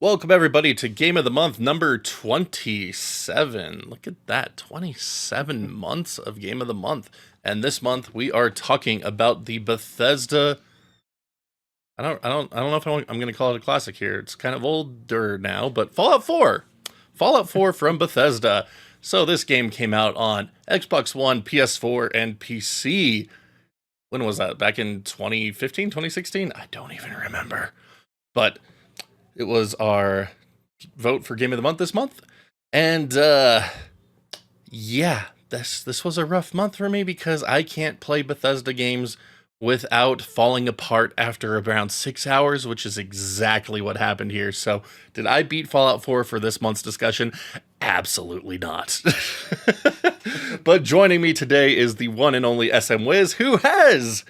Welcome everybody to Game of the Month number 27. Look at that, 27 months of Game of the Month. And this month we are talking about the Bethesda. I don't know if I'm going to call it a classic here. It's kind of older now, but Fallout 4. Fallout 4 from Bethesda. So this game came out on Xbox One, PS4, and PC. When was that? Back in 2015, 2016? I don't even remember. But it was our vote for Game of the Month this month. And yeah, this was a rough month for me because I can't play Bethesda games without falling apart after around 6 hours, which is exactly what happened here. So, did I beat Fallout 4 for this month's discussion? Absolutely not. But joining me today is the one and only SMWiz, who has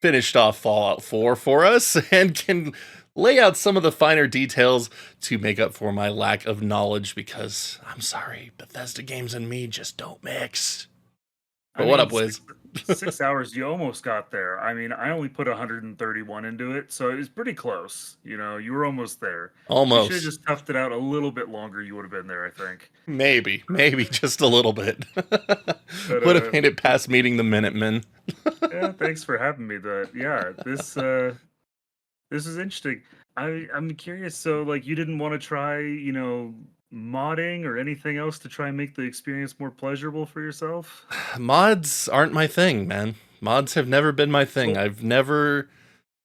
finished off Fallout 4 for us and can lay out some of the finer details to make up for my lack of knowledge, because I'm sorry, Bethesda games and me just don't mix. But what up, Wiz? 6 hours, you almost got there. I mean, I only put 131 into it, so it was pretty close. You were almost there. You should have Almost. just toughed it out a little bit longer. You would have been there, I think. Maybe just a little bit. But Would have made it past meeting the Minutemen. yeah, thanks for having me. This is interesting. I'm curious. So, like, you didn't want to try, modding or anything else to try and make the experience more pleasurable for yourself? Mods aren't my thing, man. Mods have never been my thing. Well, I've never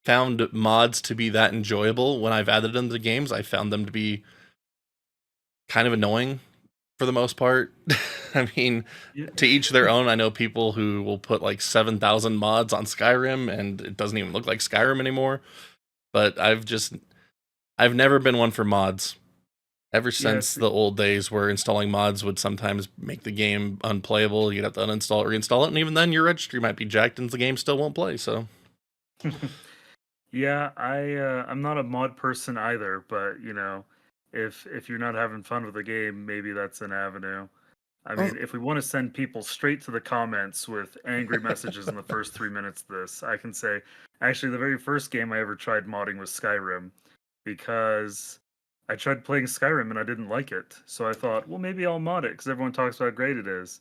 found mods to be that enjoyable. When I've added them to games, I found them to be kind of annoying for the most part. I mean, yeah, to each their own. I know people who will put like 7,000 mods on Skyrim and it doesn't even look like Skyrim anymore. But I've never been one for mods. Ever yeah. since the old days where installing mods would sometimes make the game unplayable, you'd have to uninstall it, reinstall it, and even then your registry might be jacked and the game still won't play, so. Yeah, I'm not a mod person either, but if you're not having fun with the game, maybe that's an avenue. I Oh, mean, if we want to send people straight to the comments with angry messages in the first 3 minutes of this, I can say actually the very first game I ever tried modding was Skyrim, because I tried playing Skyrim and I didn't like it. So I thought, well, maybe I'll mod it because everyone talks about how great it is.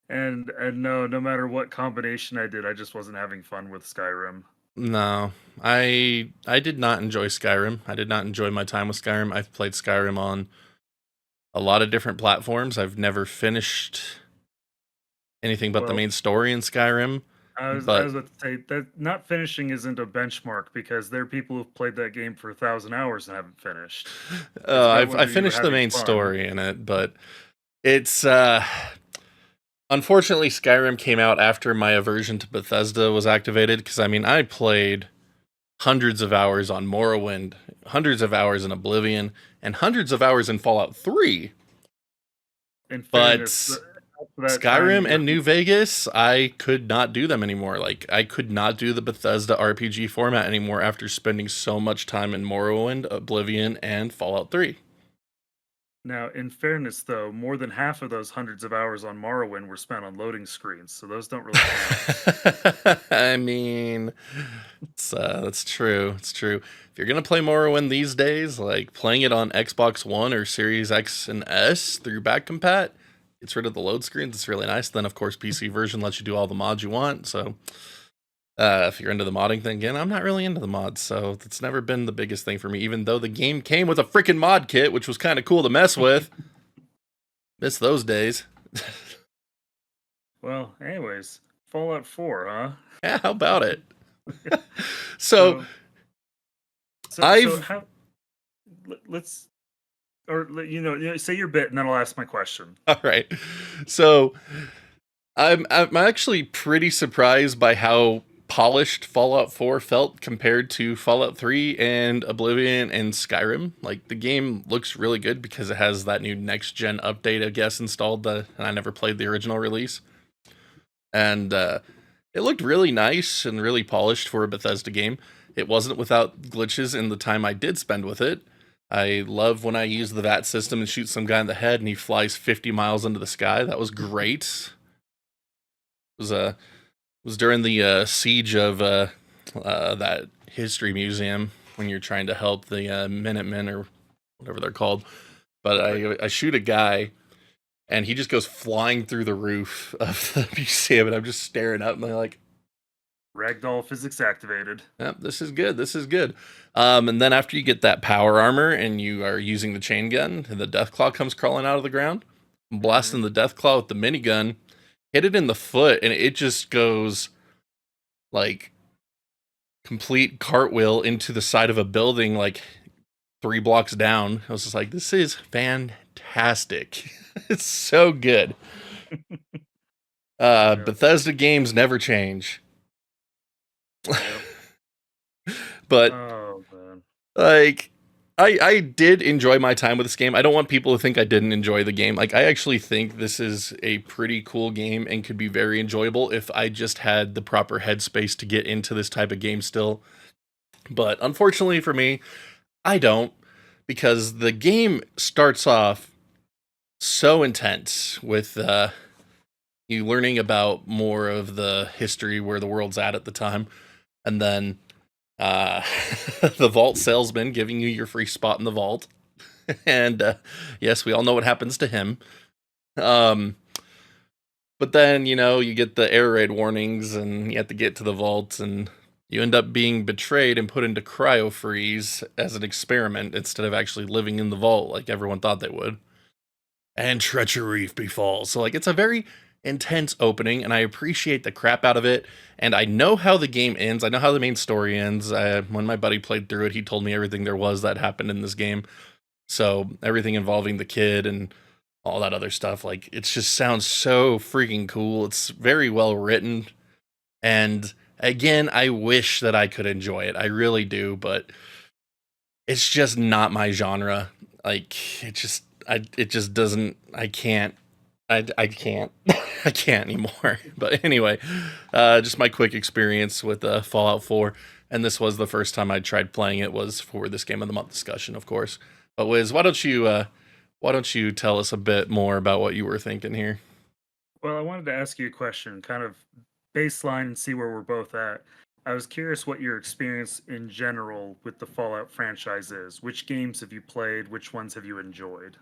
And no matter what combination I did, I just wasn't having fun with Skyrim. no. I did not enjoy Skyrim. I did not enjoy my time with Skyrim. I've played Skyrim on a lot of different platforms. I've never finished anything but the Well, main story in Skyrim, I but was about to say that not finishing isn't a benchmark because there are people who've played that game for 1,000 hours and haven't finished. It's about I whether you were finished the having main fun. story in it, but it's unfortunately, Skyrim came out after my aversion to Bethesda was activated, because I mean, I played hundreds of hours on Morrowind, hundreds of hours in Oblivion, and hundreds of hours in Fallout 3. In But fairness, after that time, Skyrim and New Vegas, I could not do them anymore. Like, I could not do the Bethesda RPG format anymore after spending so much time in Morrowind, Oblivion, and Fallout 3. now, in fairness, though, more than half of those hundreds of hours on Morrowind were spent on loading screens, so those don't really count. I mean, that's true. It's true. If you're gonna play Morrowind these days, like playing it on Xbox One or Series X and S through back compat, gets rid of the load screens. It's really nice. Then, of course, PC version lets you do all the mods you want. So, if you're into the modding thing, again, I'm not really into the mods, so that's never been the biggest thing for me. Even though the game came with a freaking mod kit, which was kind of cool to mess with. Miss those days. Well, anyways, Fallout 4, huh? Yeah, how about it? So So, so I've how? Let's or say your bit, and then I'll ask my question. all right. So I'm actually pretty surprised by how polished Fallout 4 felt compared to Fallout 3 and Oblivion and Skyrim. Like, the game looks really good because it has that new next gen update, I guess, installed. And I never played the original release, and it looked really nice and really polished for a Bethesda game. It wasn't without glitches in the time I did spend with it. I love when I use the VAT system and shoot some guy in the head and he flies 50 miles into the sky. That was great. Was during the siege of that history museum when you're trying to help the Minutemen or whatever they're called. But I shoot a guy, and he just goes flying through the roof of the museum, and I'm just staring up, and I'm like, Ragdoll physics activated. "Yep, this is good. This is good." And then after you get that power armor, and you are using the chain gun, and the Deathclaw comes crawling out of the ground, I'm blasting the Deathclaw with the minigun, hit it in the foot, and it just goes like complete cartwheel into the side of a building, like 3 blocks down. I was just like, this is fantastic. It's so good. Bethesda games never change. But oh, man. like I did enjoy my time with this game. I don't want people to think I didn't enjoy the game. Like, I actually think this is a pretty cool game and could be very enjoyable if I just had the proper headspace to get into this type of game still. But unfortunately for me, I don't, because the game starts off so intense with you learning about more of the history where the world's at the time, and then the vault salesman giving you your free spot in the vault, and yes, we all know what happens to him. But then, you get the air raid warnings, and you have to get to the vault, and you end up being betrayed and put into cryo freeze as an experiment instead of actually living in the vault like everyone thought they would. And treachery befalls. So, like, it's a very intense opening, and I appreciate the crap out of it. And I know how the game ends. I know how the main story ends. When my buddy played through it, he told me everything there was that happened in this game. So everything involving the kid and all that other stuff, like, it just sounds so freaking cool. It's very well written. And again, I wish that I could enjoy it. I really do, but it's just not my genre. Like, it just doesn't. I can't. I can't. I can't anymore. But anyway, just my quick experience with Fallout 4, and this was the first time I tried playing it, was for this Game of the Month discussion, of course. But Wiz, why don't you tell us a bit more about what you were thinking here? Well, I wanted to ask you a question, kind of baseline, and see where we're both at. I was curious what your experience in general with the Fallout franchise is. Which games have you played? Which ones have you enjoyed?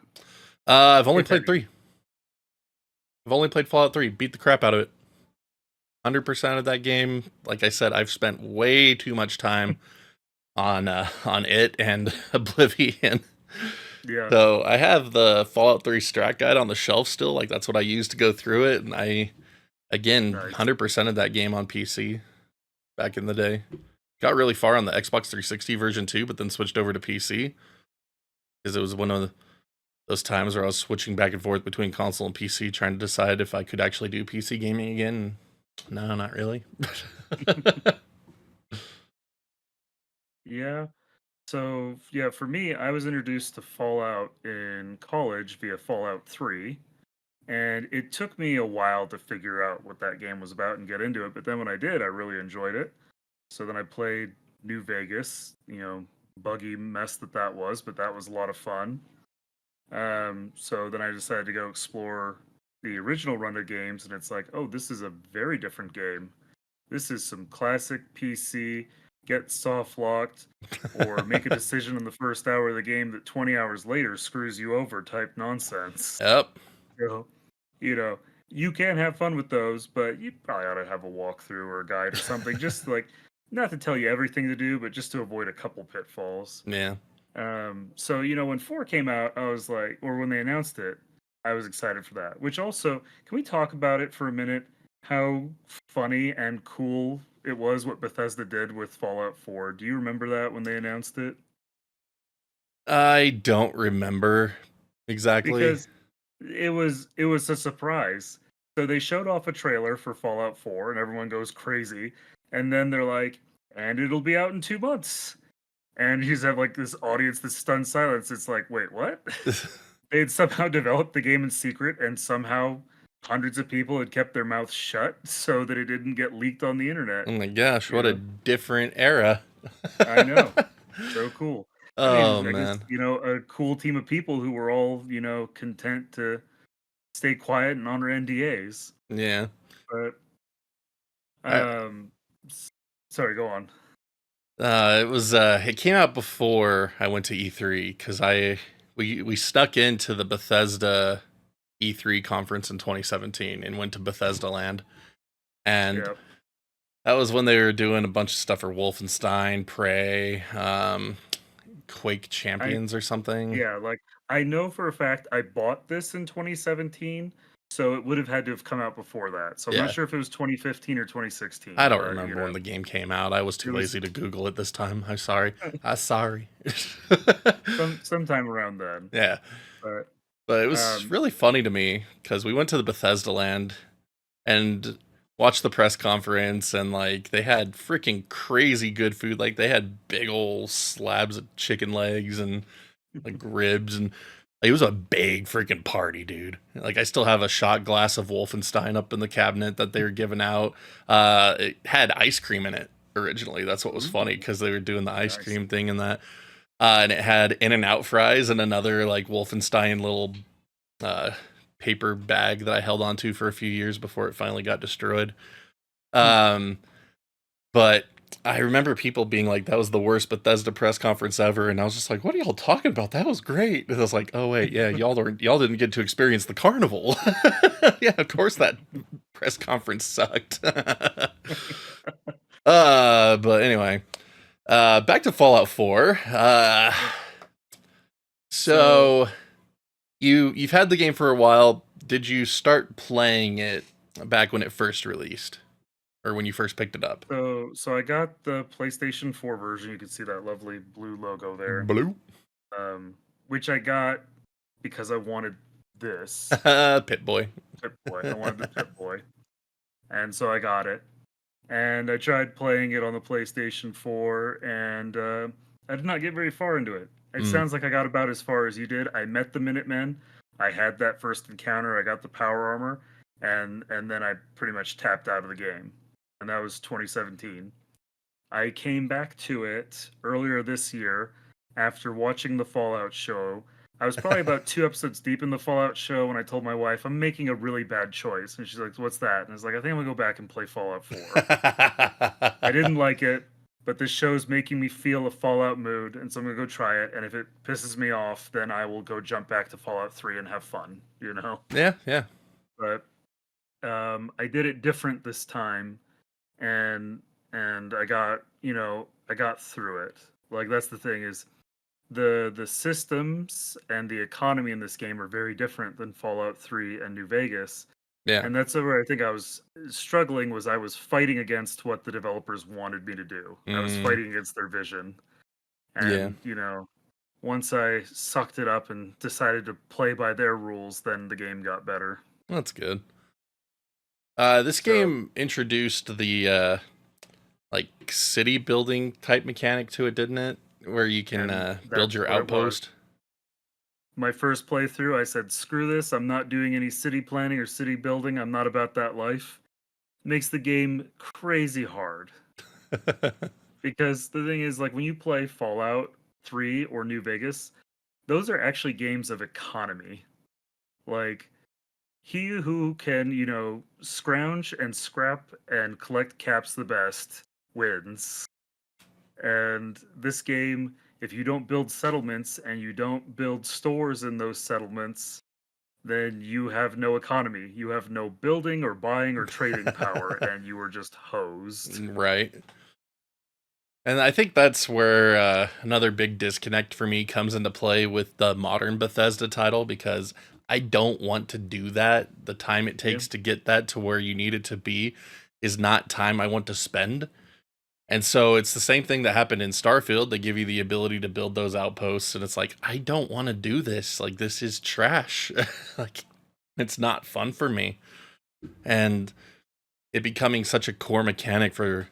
I've only If played any. 3. I've only played Fallout 3. Beat the crap out of it. 100% of that game. Like I said, I've spent way too much time on it and Oblivion. Yeah. So I have the Fallout 3 strat guide on the shelf still. Like, that's what I use to go through it. And again, Nice. 100% of that game on PC back in the day. Got really far on the Xbox 360 version too, but then switched over to PC because it was one of those times where I was switching back and forth between console and PC, trying to decide if I could actually do PC gaming again. No, not really. Yeah. So, yeah, for me, I was introduced to Fallout in college via Fallout 3, and it took me a while to figure out what that game was about and get into it, but then when I did, I really enjoyed it. So then I played New Vegas, buggy mess that was, but that was a lot of fun. So then I decided to go explore the original run of games, and it's like, oh, this is a very different game. This is some classic PC, get soft locked, or make a decision in the first hour of the game that 20 hours later screws you over type nonsense. Yep. So, you know, you can have fun with those, but you probably ought to have a walkthrough or a guide or something, just like, not to tell you everything to do, but just to avoid a couple pitfalls. Yeah. So when 4 came out, I was like, or when they announced it, I was excited for that. Which also, can we talk about it for a minute? How funny and cool it was what Bethesda did with Fallout 4. Do you remember that when they announced it? I don't remember exactly. Because it was a surprise. So they showed off a trailer for Fallout 4 and everyone goes crazy. And then they're like, and it'll be out in 2 months. And you just have like this audience, this stunned silence. It's like, wait, what? They had somehow developed the game in secret, and somehow hundreds of people had kept their mouths shut so that it didn't get leaked on the internet. Oh my gosh, what a Yeah, different era. I know. So cool. I Oh mean, I guess, man. a cool team of people who were all, content to stay quiet and honor NDAs. Yeah. But I um s- sorry, go on. It came out before I went to E3 because we stuck into the Bethesda E3 conference in 2017 and went to Bethesda Land, and Yep. that was when they were doing a bunch of stuff for Wolfenstein, Prey, Quake I Champions or something. Yeah, like I know for a fact I bought this in 2017, so it would have had to have come out before that. So I'm not Yeah, sure if it was 2015 or I 2016, don't but remember when the game came out. I was it too was lazy to Google it this time. I'm sorry. I'm sorry. sometime around then. Yeah, But but it was um, really funny to me because we went to the Bethesda Land and watched the press conference, and like they had freaking crazy good food. Like they had big old slabs of chicken legs and like ribs, and like, it was a big freaking party, dude. Like I still have a shot glass of Wolfenstein up in the cabinet that they were giving out. It had ice cream in it originally. That's what was funny ooh, because they were doing the ice nice. cream thing and that. And it had In-N-Out fries and another like Wolfenstein little uh, paper bag that I held onto for a few years before it finally got destroyed. Um, but I remember people being like, "That was the worst Bethesda press conference ever," and I was just like, "What are y'all talking about? That was great." And I was like, "Oh wait, yeah, y'all didn't get to experience the carnival." Yeah, of course that press conference sucked. But anyway, back to Fallout 4. Yeah. So So you've had the game for a while. Did you start playing it back when it first released, or when you first picked it up? so I got the PlayStation 4 version. You can see that lovely blue logo there. Blue. Which I got because I wanted this Pit Boy. Pip Boy. I wanted the Pip Boy, and so I got it. And I tried playing it on the PlayStation 4, and I did not get very far into it. It Mm, sounds like I got about as far as you did. I met the Minutemen. I had that first encounter. I got the power armor, and then I pretty much tapped out of the game. And that was 2017. I came back to it earlier this year after watching the Fallout show. I was probably about 2 episodes deep in the Fallout show when I told my wife I'm making a really bad choice, and she's like, "What's that?" And I was like, "I think I'm gonna go back and play Fallout 4." I didn't like it, but this show's making me feel a Fallout mood, and so I'm gonna go try it. And if it pisses me off, then I will go jump back to Fallout 3 and have fun, you know. yeah, yeah. But I did it different this time, and I got I got through it. Like that's the thing is the systems and the economy in this game are very different than Fallout 3 and New Vegas. Yeah. And that's where I think I was struggling was I was fighting against what the developers wanted me to do. I was Mm, fighting against their vision. yeah. And, once I sucked it up and decided to play by their rules, then the game got better. That's good. This So, game introduced the like city building type mechanic to it, didn't it? Where you can and build that's your what it was. outpost. My first playthrough, I said, screw this. I'm not doing any city planning or city building. I'm not about that life. Makes the game crazy hard. Because the thing is, like, when you play Fallout 3 or New Vegas, those are actually games of economy. Like, he who can, scrounge and scrap and collect caps the best wins. And this game, if you don't build settlements and you don't build stores in those settlements, then you have no economy. You have no building or buying or trading power, and you are just hosed. Right. And I think that's where another big disconnect for me comes into play with the modern Bethesda title, because I don't want to do that. The time it Yeah. takes to get that to where you need it to be is not time I want to spend. And so it's the same thing that happened in Starfield. They give you the ability to build those outposts, and it's like, I don't want to do this. Like, this is trash. Like, it's not fun for me. And it becoming such a core mechanic for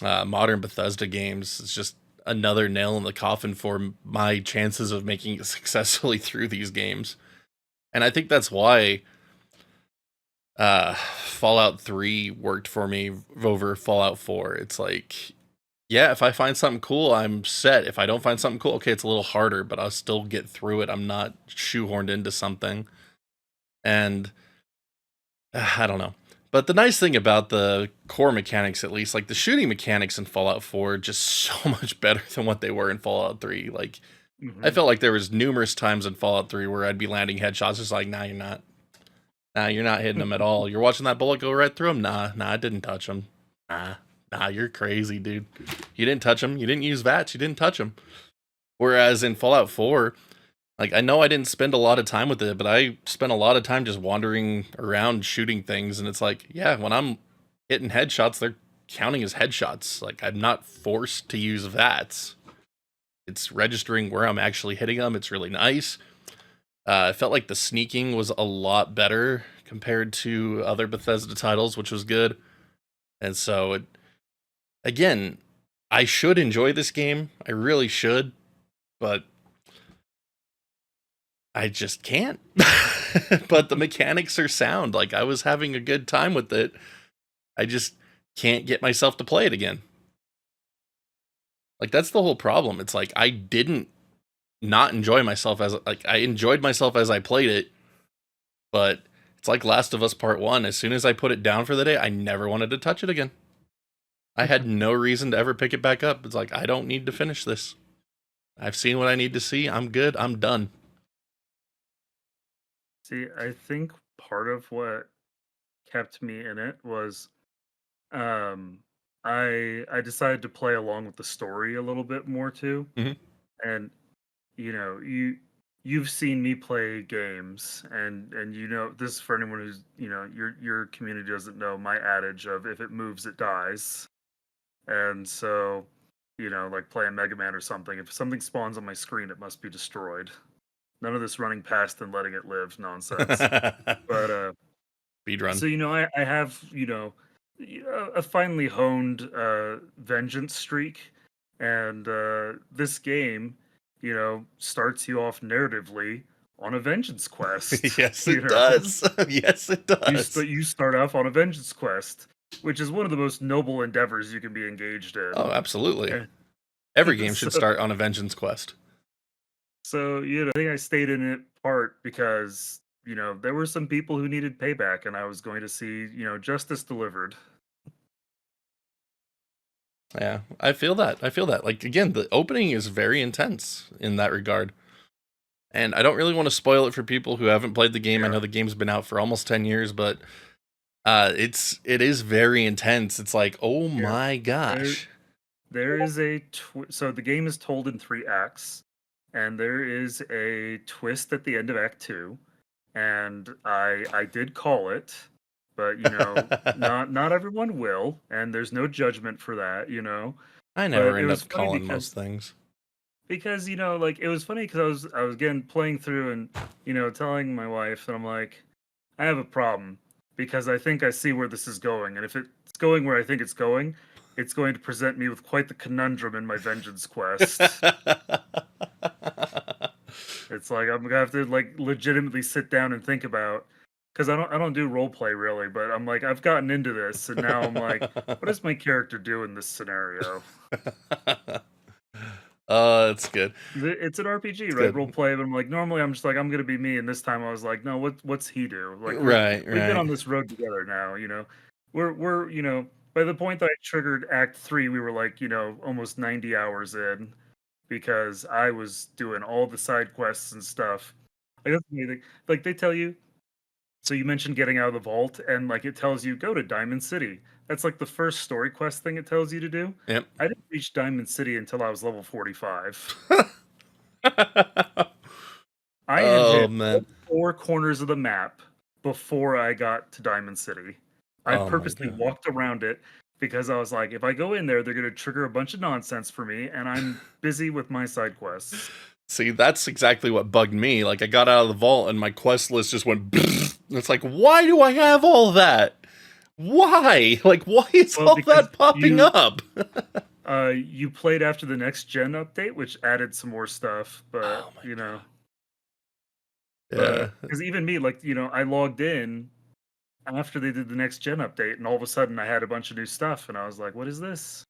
modern Bethesda games is just another nail in the coffin for my chances of making it successfully through these games. And I think that's why Fallout 3 worked for me over Fallout 4. It's like, yeah, if I find something cool, I'm set. If I don't find something cool, okay, it's a little harder, but I'll still get through it. I'm not shoehorned into something. And I don't know. But the nice thing about the core mechanics, at least, like the shooting mechanics in Fallout 4, are just so much better than what they were in Fallout 3. Like, I felt like there was numerous times in Fallout 3 where I'd be landing headshots, just like, nah, you're not. Nah, you're not hitting them at all. You're watching that bullet go right through them. Nah, I didn't touch them. Nah, you're crazy, dude. You didn't touch them. You didn't use VATS. You didn't touch them. Whereas in Fallout 4, like, I know I didn't spend a lot of time with it, but I spent a lot of time just wandering around shooting things. And it's like, yeah, when I'm hitting headshots, they're counting as headshots. Like, I'm not forced to use VATS. It's registering where I'm actually hitting them. It's really nice. I felt like the sneaking was a lot better compared to other Bethesda titles, which was good. And so, again, I should enjoy this game. I really should. But I just can't. But the mechanics are sound. Like, I was having a good time with it. I just can't get myself to play it again. Like, that's the whole problem. It's like, I didn't not enjoy myself I enjoyed myself as I played it, but it's like Last of Us Part 1. As soon as I put it down for the day, I never wanted to touch it again. I had no reason to ever pick it back up. It's like, I don't need to finish this. I've seen what I need to see. I'm good. I'm done. See, I think part of what kept me in it was um I decided to play along with the story a little bit more too. Mhm. And you've seen me play games, and this is for anyone who's, your community doesn't know my adage of if it moves it dies. And so, like playing Mega Man or something, if something spawns on my screen it must be destroyed. None of this running past and letting it live nonsense. But Speedrun. so I have a finely honed vengeance streak, and this game starts you off narratively on a vengeance quest. Yes, it does. Yes, it does. You start off on a vengeance quest, which is one of the most noble endeavors you can be engaged in. Oh, absolutely. And Every game should start on a vengeance quest. so I think I stayed in it part because there were some people who needed payback, and I was going to see justice delivered. Yeah, I feel that. Like, again, the opening is very intense in that regard. And I don't really want to spoil it for people who haven't played the game. I know the game's been out for almost 10 years, but it is very intense. It's like, oh my gosh. There is so the game is told in 3 acts, and there is a twist at the end of Act 2, and I did call it, but not everyone will, and there's no judgment for that. I never But it end was up funny calling because most things. like it was funny because I was again playing through and telling my wife that I'm like, I have a problem because I think I see where this is going, and if it's going where I think it's going to present me with quite the conundrum in my vengeance quest. It's like I'm gonna have to like legitimately sit down and think about, because I don't do role play really, but I'm like, I've gotten into this and now I'm like, what does my character do in this scenario? That's good. It's an RPG, It's right? good. Role play, but I'm like, normally I'm just like, I'm gonna be me, and this time I was like, no, what's he do? Like, Right. we've been on this road together now, we're by the point that I triggered Act 3, we were like, almost 90 hours in, because I was doing all the side quests and stuff. Like, that's amazing. Like, they tell you, so you mentioned getting out of the vault, and like it tells you go to Diamond City. That's like the first story quest thing it tells you to do. Yep. I didn't reach Diamond City until I was level 45. I had hit all 4 corners of the map before I got to Diamond City. I purposely walked around it because I was like, if I go in there, they're going to trigger a bunch of nonsense for me, and I'm busy with my side quests. See, that's exactly what bugged me. Like, I got out of the vault and my quest list just went. It's like, why do I have all that? Why? Like, why is all that popping up? You played after the next gen update, which added some more stuff, but Yeah. because even me, like I logged in after they did the next gen update, and all of a sudden I had a bunch of new stuff, and I was like, "What is this?"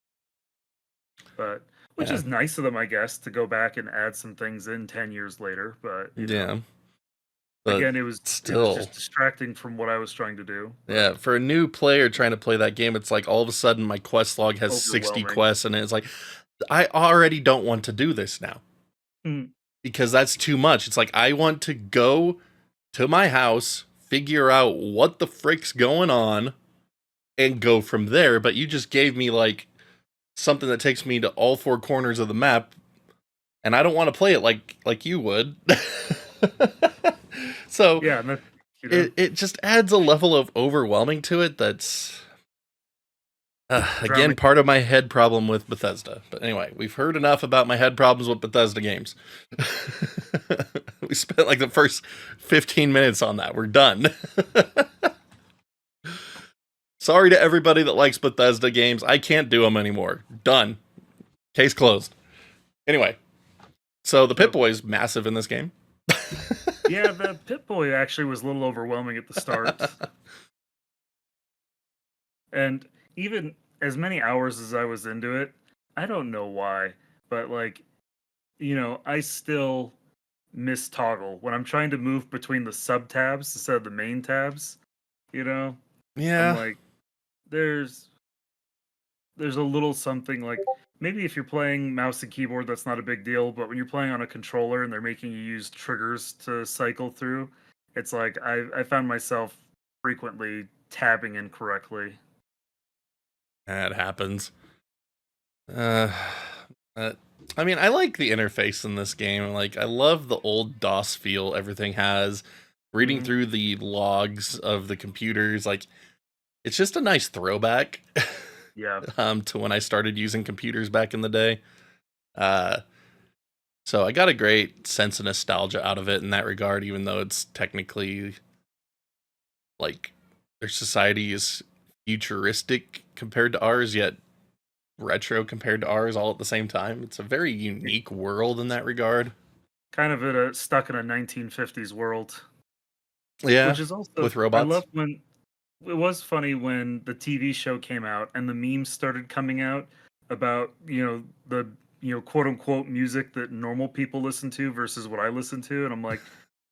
But which is nice of them, I guess, to go back and add some things in 10 years later. But yeah, But Again, it was still, just distracting from what I was trying to do. yeah, But for a new player trying to play that game, it's like all of a sudden my quest log has 60 overwhelming. quests, and it's like I already don't want to do this now Mm. because that's too much. It's like I want to go to my house, figure out what the frick's going on, and go from there. But you just gave me like something that takes me to all four corners of the map, and I don't want to play it like you would. So Yeah, and that, it just adds a level of overwhelming to it that's again drowning. part of my head problem with Bethesda. But anyway, we've heard enough about my head problems with Bethesda games. We spent like the first 15 minutes on that. We're done. Sorry to everybody that likes Bethesda games. I can't do them anymore. Done. Case closed. Anyway, so the Pip-Boy's massive in this game. Yeah, the Pip-Boy actually was a little overwhelming at the start. And even as many hours as I was into it, I don't know why, but like, I still miss toggle when I'm trying to move between the sub tabs instead of the main tabs, you know? I'm Yeah. like, there's there's a little something like maybe if you're playing mouse and keyboard, that's not a big deal, but when you're playing on a controller and they're making you use triggers to cycle through, it's like I found myself frequently tabbing incorrectly. That happens. Uh, I mean, I like the interface in this game. Like, I love the old DOS feel everything has. Reading Mhm. through the logs of the computers, like, it's just a nice throwback Yeah. to when I started using computers back in the day. Uh, so I got a great sense of nostalgia out of it in that regard, even though it's technically like their society is futuristic compared to ours, yet retro compared to ours all at the same time. It's a very unique world in that regard. Kind of stuck in a 1950s world, Yeah, which is also with I robots. love when it was funny when the TV show came out and the memes started coming out about, the quote unquote music that normal people listen to versus what I listen to. And I'm like,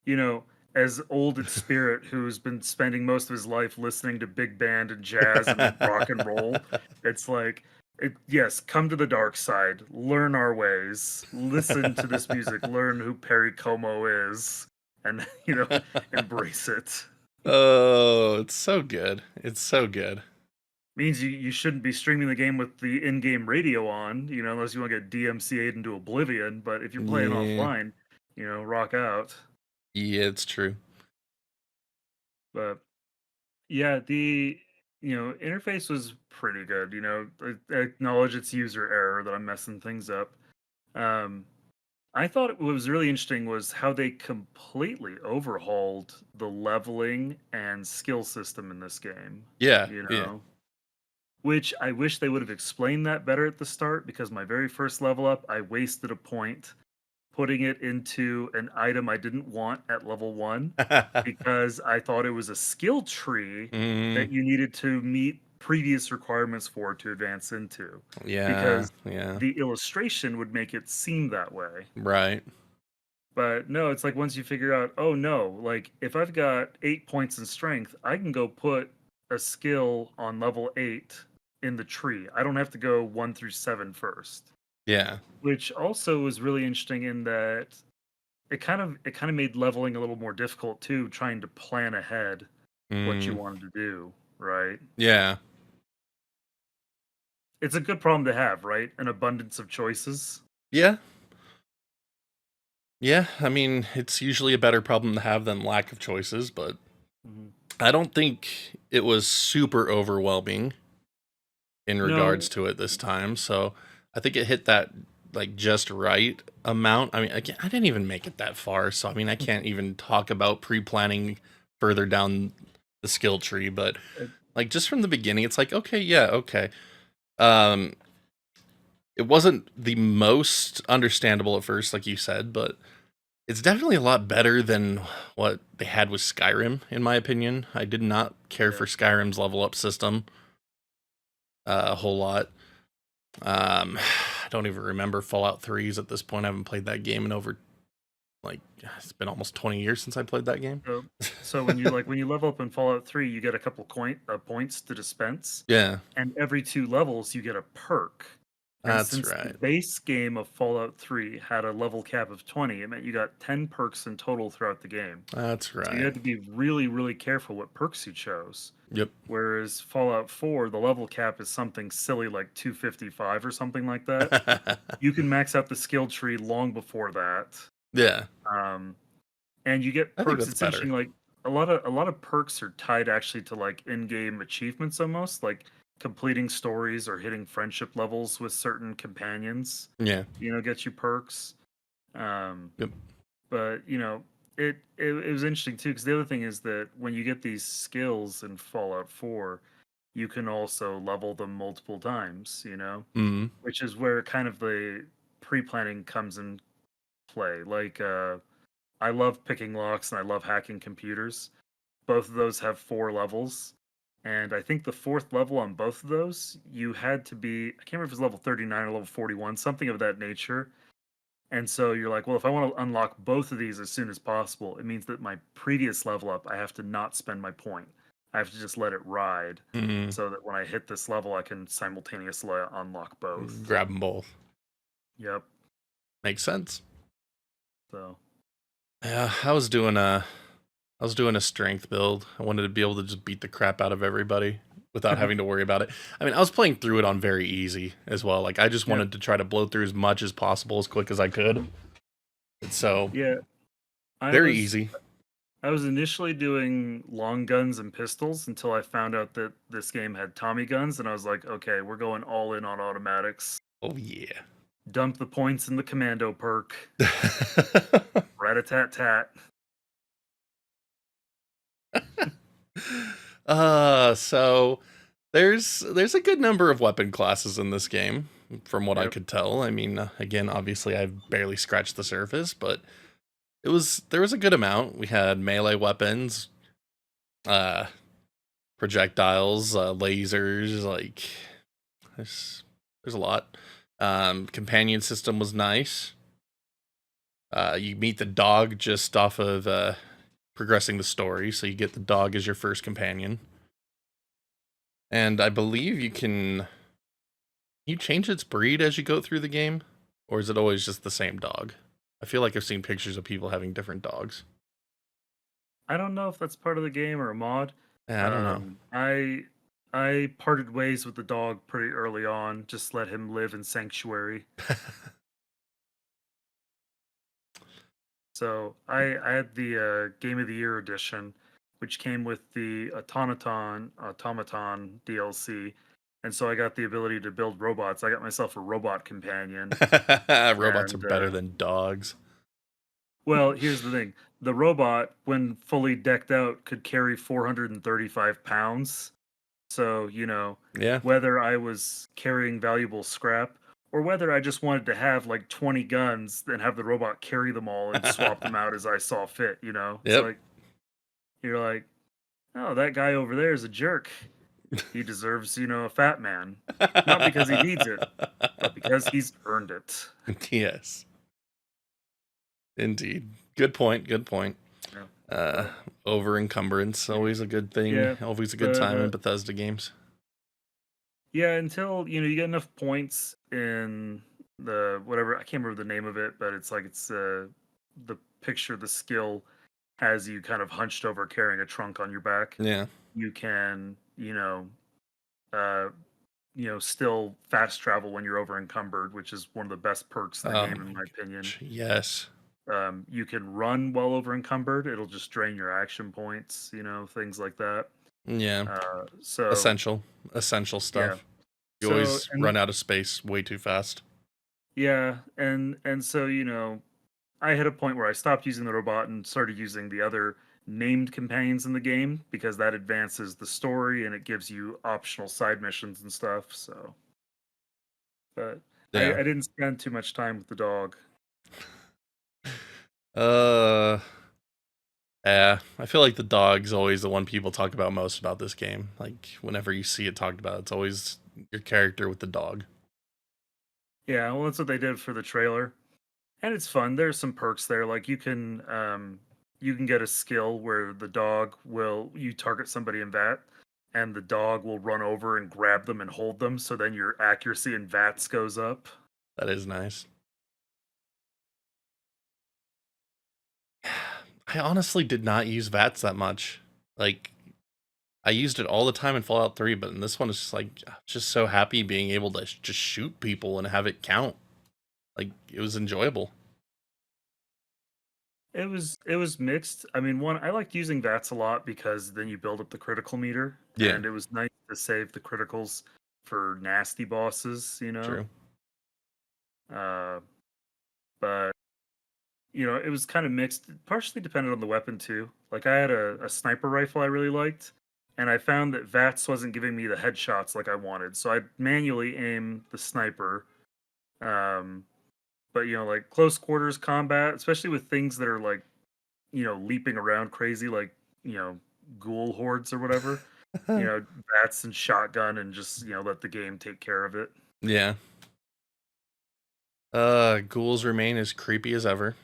you know, as old at spirit who's been spending most of his life listening to big band and jazz and rock and roll, it's like yes, come to the dark side, learn our ways, listen to this music, learn who Perry Como is, and embrace it. Oh, it's so good. It's so good. Means you shouldn't be streaming the game with the in-game radio on, unless you want to get DMCA'd into oblivion. But if you're playing Yeah. offline, rock out. Yeah, it's true. But yeah, the interface was pretty good. I acknowledge its user error that I'm messing things up. Um, I thought what was really interesting was how they completely overhauled the leveling and skill system in this game. Yeah, You yeah. know, which I wish they would have explained that better at the start because my very first level up, I wasted a point putting it into an item I didn't want at level 1 because I thought it was a skill tree Mm, that you needed to meet previous requirements for to advance into yeah, because yeah. the illustration would make it seem that way. Right. But no, it's like once you figure out, oh no, like if I've got 8 points in strength, I can go put a skill on level 8 in the tree. I don't have to go 1 through 7 first. Yeah. Which also was really interesting in that it kind of made leveling a little more difficult too, trying to plan ahead what you Mm, wanted to do, right? yeah. It's a good problem to have, right? An abundance of choices. Yeah. Yeah. I mean, it's usually a better problem to have than lack of choices, but Mhm. I don't think it was super overwhelming in regards No, to it this time. So I think it hit that like just right amount. I mean, again, I didn't even make it that far, so I mean, I can't even talk about pre-planning further down the skill tree. But it, like just from the beginning, it's like okay, yeah, okay. Um, it wasn't the most understandable at first, like you said, but it's definitely a lot better than what they had with Skyrim, in my opinion. I did not care yeah. for Skyrim's level up system a whole lot. I don't even remember Fallout 3's at this point. I haven't played that game in over like it's been almost 20 years since I played that game. So when you level up in Fallout 3, you get a couple points to dispense, Yeah, and every 2 levels you get a perk. And that's since the right. base game of Fallout 3 had a level cap of 20, it meant you got 10 perks in total throughout the game. That's So you right. had to be really, really careful what perks you chose. Yep. Whereas Fallout 4, the level cap is something silly like 255 or something like that. You can max out the skill tree long before that. Yeah, Um, and you get I think perks. that's It's better. interesting, like a lot of perks are tied actually to like in-game achievements almost, like completing stories or hitting friendship levels with certain companions, Yeah. get you perks. Um, Yep. but it was interesting too, because the other thing is that when you get these skills in Fallout 4, you can also level them multiple times, Mm. which is where kind of the pre-planning comes in play. Like I love picking locks and I love hacking computers. Both of those have 4 levels. And I think the 4th level on both of those, you had to be, I can't remember if it was level 39 or level 41, something of that nature. And so you're like, well, if I want to unlock both of these as soon as possible, it means that my previous level up, I have to not spend my point. I have to just let it ride Mm. so that when I hit this level, I can simultaneously unlock both. Grab them both. Yep. Makes sense. So, Yeah, I was doing a strength build. I wanted to be able to just beat the crap out of everybody without having to worry about it. I mean, I was playing through it on very easy as well. Like I just yeah. wanted to try to blow through as much as possible as quick as I could. And so Yeah. I very was easy. I was initially doing long guns and pistols until I found out that this game had Tommy guns, and I was like, okay, we're going all in on automatics. Oh yeah. Dump the points in the commando perk. Rat-a-tat-tat. So there's a good number of weapon classes in this game from what I Yep. could tell. I mean, again, obviously I've barely scratched the surface, but there was a good amount. We had melee weapons, uh projectiles, lasers, like there's a lot. Companion system was nice. You meet the dog just off of progressing the story, so you get the dog as your first companion. And I believe you change its breed as you go through the game, or is it always just the same dog? I feel like I've seen pictures of people having different dogs. I don't know if that's part of the game or a mod. Yeah, I don't know. I parted ways with the dog pretty early on. Just let him live in sanctuary. So I had the Game of the Year edition, which came with the automaton DLC, and so I got the ability to build robots. I got myself a robot companion, Robots are and better than dogs. well, here's the thing: the robot, when fully decked out, could carry 435 pounds. So Yeah. whether I was carrying valuable scrap or whether I just wanted to have like 20 guns and have the robot carry them all and swap them out as I saw fit, it's Yep. like you're like, oh, that guy over there is a jerk. He deserves, a fat man, not because he needs it, but because he's earned it. Yes. Indeed. Good point. Good point. Yeah. Uh, So, Over encumbrance, always a good thing. yeah, Always a good but time in Bethesda games. yeah, until you get enough points in the whatever, I can't remember the name of it, but it's the picture, the skill has you kind of hunched over carrying a trunk on your back. Yeah. You can uh still fast travel when you're over encumbered, which is one of the best perks in the Oh game in my my opinion. gosh. Yes. You can run while over encumbered. It'll just drain your action points, things like that. Yeah. So Essential. Essential yeah. stuff. You So always and run out of space way too fast. yeah, and so I hit a point where I stopped using the robot and started using the other named companions in the game because that advances the story and it gives you optional side missions and stuff. So, but Yeah. I didn't spend too much time with the dog. Uh yeah. I feel like the dog's always the one people talk about most about this game. Like whenever you see it talked about, it's always your character with the dog. Yeah, well, that's what they did for the trailer. and it's fun. There's some perks there, like you can get a skill where the dog will you target somebody in VAT, and the dog will run over and grab them and hold them, so then your accuracy in VATs goes up. That is nice. I honestly did not use VATS that much. Like, I used it all the time in Fallout 3, but in this one, it's just like, I'm just so happy being able to just shoot people and have it count. Like, it was enjoyable. It was mixed. I mean, one I liked using VATs a lot because then you build up the critical meter, Yeah, and it was nice to save the criticals for nasty bosses, true. Uh, but it was kind of mixed, partially dependent on the weapon too. Like I had a sniper rifle I really liked, and I found that VATS wasn't giving me the headshots like I wanted, so I manually aim the sniper. Um, but like close quarters combat, especially with things that are like leaping around crazy, like you know, ghoul hordes or whatever. Bats and shotgun, and just let the game take care of it. Yeah. Ghouls remain as creepy as ever.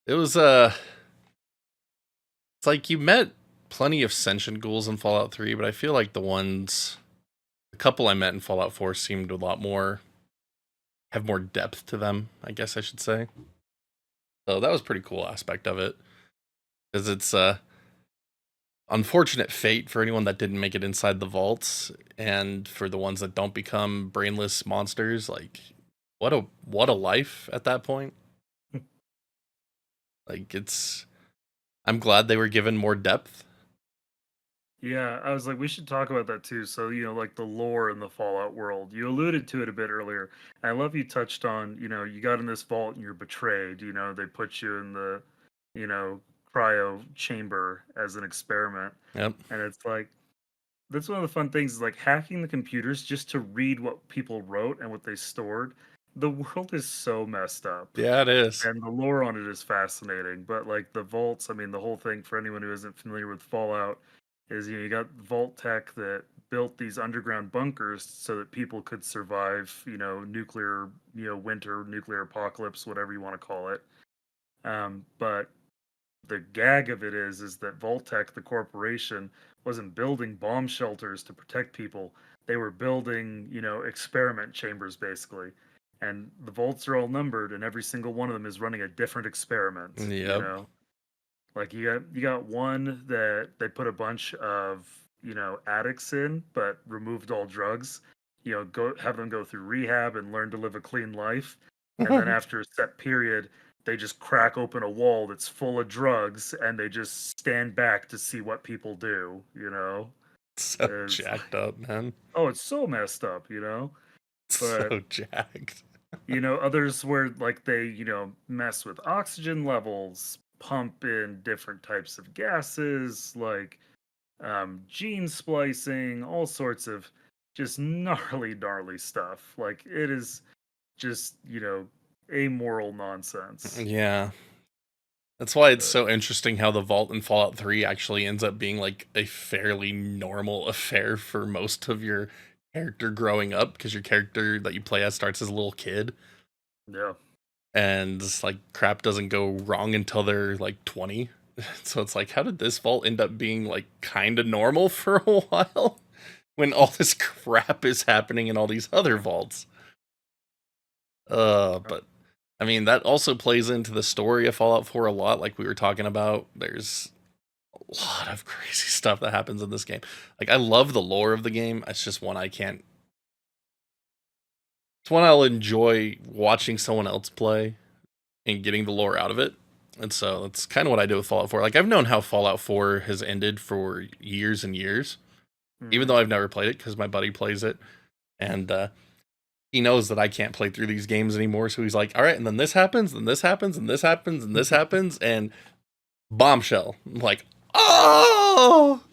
It was, it's like you met plenty of sentient ghouls in Fallout 3, but I feel like the couple I met in Fallout 4 seemed a lot more, have more depth to them, I guess I should say. So that was a pretty cool aspect of it. Because it's unfortunate fate for anyone that didn't make it inside the vaults, and for the ones that don't become brainless monsters. Like, what a life at that point. Like, I'm glad they were given more depth. Yeah, I was like, we should talk about that too. So, like the lore in the Fallout world. You alluded to it a bit earlier. I love you touched on, you got in this vault and you're betrayed. They put you in the, you know, cryo chamber as an experiment. Yep. And it's like, that's one of the fun things is like hacking the computers just to read what people wrote and what they stored. The world is so messed up. Yeah, it is. And the lore on it is fascinating. But like the vaults, I mean, the whole thing for anyone who isn't familiar with Fallout is you got Vault Tech that built these underground bunkers so that people could survive, nuclear, winter, nuclear apocalypse, whatever you want to call it. But the gag of it is that Vault-Tec, the corporation, wasn't building bomb shelters to protect people. They were building, experiment chambers basically. And the vaults are all numbered, and every single one of them is running a different experiment. Yep. Like you got one that they put a bunch of addicts in, but removed all drugs. Go have them go through rehab and learn to live a clean life, and then after a set period, they just crack open a wall that's full of drugs, and they just stand back to see what people do. So It's jacked up, man. oh, it's so messed up. But So jacked. others where like they mess with oxygen levels, pump in different types of gases, like gene splicing, all sorts of just gnarly stuff. Like it is just amoral nonsense. Yeah. That's why it's Uh, so interesting how the vault in Fallout 3 actually ends up being like a fairly normal affair for most of your character growing up, because your character that you play as starts as a little kid, yeah. and it's like crap doesn't go wrong until they're like 20. So it's like, how did this vault end up being like kind of normal for a while when all this crap is happening in all these other vaults? But I mean, that also plays into the story of Fallout 4 a lot, like we were talking about. There's a lot of crazy stuff that happens in this game. Like, I love the lore of the game. It's just one I can't. It's one I'll enjoy watching someone else play and getting the lore out of it. And so that's kind of what I do with Fallout 4. Like, I've known how Fallout 4 has ended for years and years, even Mhm. though I've never played it because my buddy plays it. And he knows that I can't play through these games anymore. So he's like, all right, and then this happens, and this happens, and this happens, and this happens, and bombshell. I'm like, oh!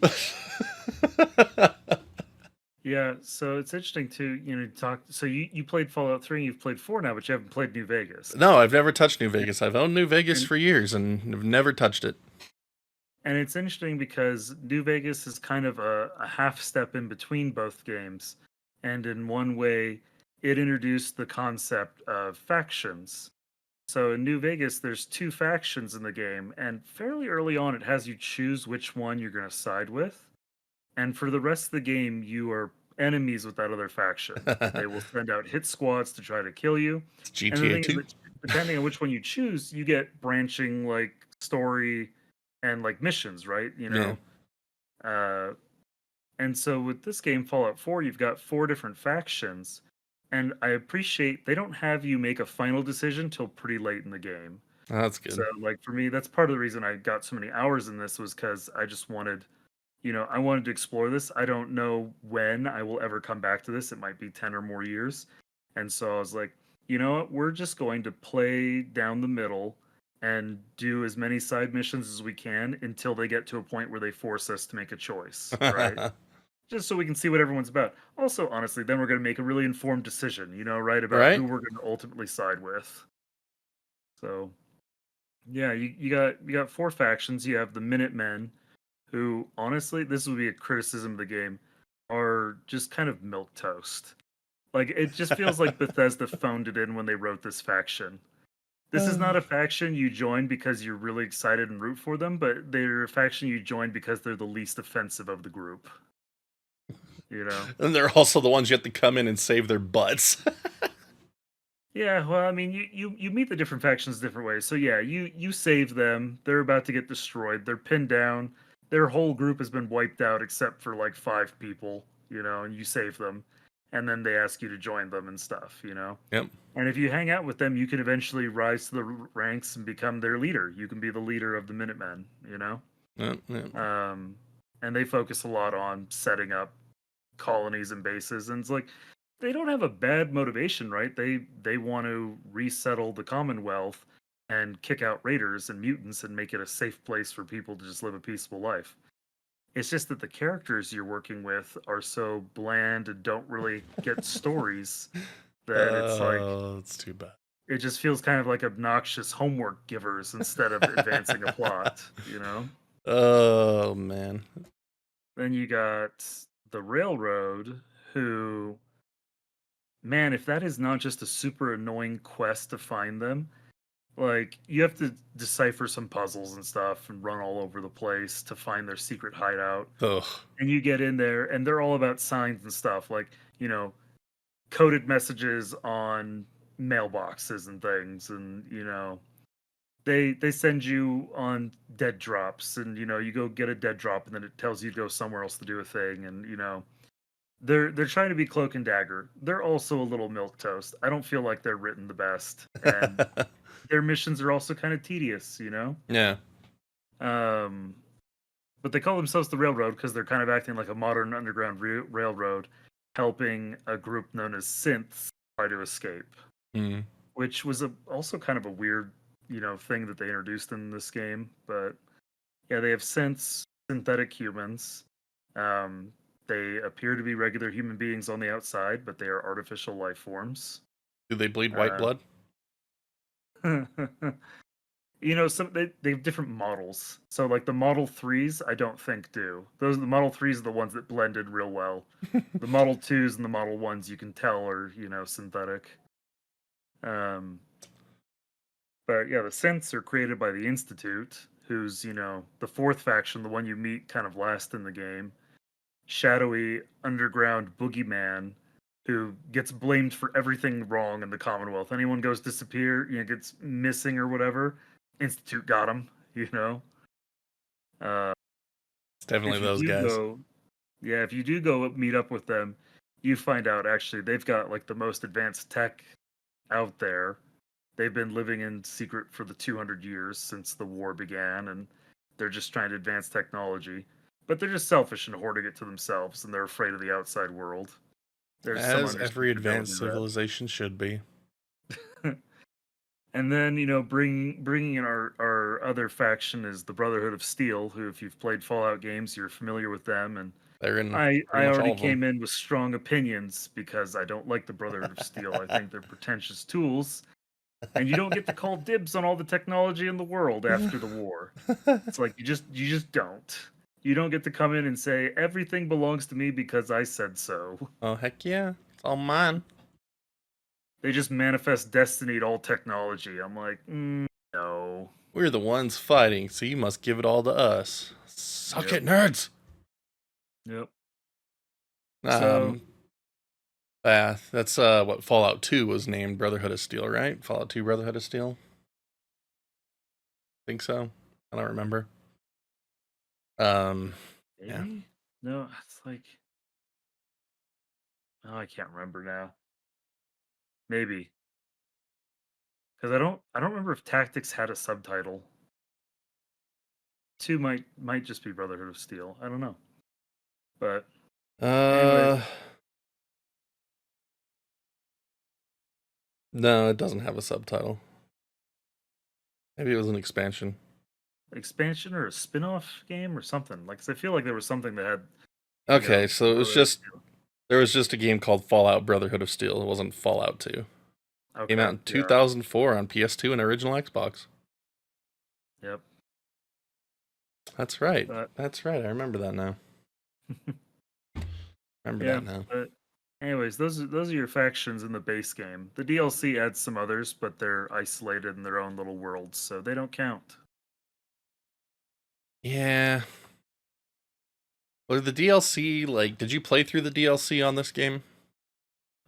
Yeah, so it's interesting too, talk. So you played Fallout 3 and you've played 4 now, but you haven't played New Vegas. No, I've never touched New Vegas. I've owned New Vegas And for years and have never touched it. and it's interesting because New Vegas is kind of a half step in between both games. And in one way, it introduced the concept of factions. So in New Vegas, there's two factions in the game, and fairly early on, it has you choose which one you're going to side with. And for the rest of the game, you are enemies with that other faction. They will send out hit squads to try to kill you. It's And the GTA thing is 2. that depending on which one you choose, you get branching like story and like missions, right? Yeah. Uh, and so with this game, Fallout 4, you've got four different factions. And I appreciate they don't have you make a final decision till pretty late in the game. Oh, that's So, good. like for me, that's part of the reason I got so many hours in this was because I just wanted, I wanted to explore this. I don't know when I will ever come back to this. It might be 10 or more years. And so I was like, you know what? We're just going to play down the middle and do as many side missions as we can until they get to a point where they force us to make a choice, right? Just so we can see what everyone's about. Also, honestly, then we're going to make a really informed decision, right, about who Right? we're going to ultimately side with. So, yeah, you got four factions. You have the Minutemen, who honestly, this would be a criticism of the game, are just kind of milk toast. Like it just feels like Bethesda phoned it in when they wrote this faction. This is not a faction you join because you're really excited and root for them, but they're a faction you join because they're the least offensive of the group. You know? And they're also the ones you have to come in and save their butts. Yeah, well, I mean, you meet the different factions different ways. So yeah, you save them. They're about to get destroyed. They're pinned down. Their whole group has been wiped out except for like five people, and you save them. And then they ask you to join them and stuff. Yep. And if you hang out with them, you can eventually rise to the ranks and become their leader. You can be the leader of the Minutemen. Yep. Yep. Um, and they focus a lot on setting up colonies and bases. And it's like they don't have a bad motivation, right? They want to resettle the Commonwealth and kick out raiders and mutants and make it a safe place for people to just live a peaceful life. It's just that the characters you're working with are so bland and don't really get stories that it's like Oh, it's too bad. it just feels kind of like obnoxious homework givers instead of advancing a plot. Oh, man. Then you got the Railroad, who, man, if that is not just a super annoying quest to find them, like you have to decipher some puzzles and stuff and run all over the place to find their secret hideout. Ugh. And you get in there and they're all about signs and stuff, like, coded messages on mailboxes and things. And, they send you on dead drops and, you go get a dead drop and then it tells you to go somewhere else to do a thing. And, they're trying to be cloak and dagger. They're also a little milk toast. I don't feel like they're written the best, and their missions are also kind of tedious. Yeah. But they call themselves the Railroad because they're kind of acting like a modern underground railroad, helping a group known as Synths try to escape, Mm. which was also kind of a weird, thing that they introduced in this game. But yeah, they have synths, synthetic humans. Um, they appear to be regular human beings on the outside, but they are artificial life forms. Do they bleed white blood? They have different models. So like the Model 3s, I don't think do. The Model 3s are the ones that blended real well. The Model 2s and the Model 1s you can tell are, synthetic. But yeah, the synths are created by the Institute, who's, the fourth faction, the one you meet kind of last in the game. Shadowy underground boogeyman who gets blamed for everything wrong in the Commonwealth. Anyone goes disappear, gets missing or whatever, Institute got him. Uh, It's definitely if you those do guys. go, yeah, if you do go meet up with them, you find out actually they've got like the most advanced tech out there. They've been living in secret for the 200 years since the war began, and they're just trying to advance technology. But they're just selfish and hoarding it to themselves, and they're afraid of the outside world. There's some As every understood advanced that. civilization should be. And then bringing in our other faction is the Brotherhood of Steel, who, if you've played Fallout games, you're familiar with them. And They're in I pretty much all already of them. came in with strong opinions because I don't like the Brotherhood of Steel. I think they're pretentious tools, and you don't get to call dibs on all the technology in the world after the war. It's like you just don't. You don't get to come in and say everything belongs to me because I said so. Oh, heck yeah. It's all mine. they just manifest destiny to all technology. I'm like, no. We're the ones fighting, so you must give it all to us. Suck it, nerds. Yep. Um, yeah, that's what Fallout 2 was named Brotherhood of Steel, right? Fallout 2 Brotherhood of Steel? Think so. I don't remember. Maybe? Yeah. No, it's like, oh, I can't remember now. Maybe. Because I don't remember if Tactics had a subtitle. 2 might just be Brotherhood of Steel. I don't know. But anyway, No, it doesn't have a subtitle. Maybe it was an expansion. expansion or a spin-off game or something. Like, 'cause I feel like there was something that had, Okay, so it was Brotherhood of just Steel. there was just a game called Fallout Brotherhood of Steel. It wasn't Fallout 2. Came out Okay, in yeah, 2004 on PS2 and original Xbox. yep. That's right. But That's right. I remember that now. Remember yeah, that now. but anyways, those are your factions in the base game. The DLC adds some others, but they're isolated in their own little worlds, so they don't count. Yeah. Was the DLC like? Did you play through the DLC on this game?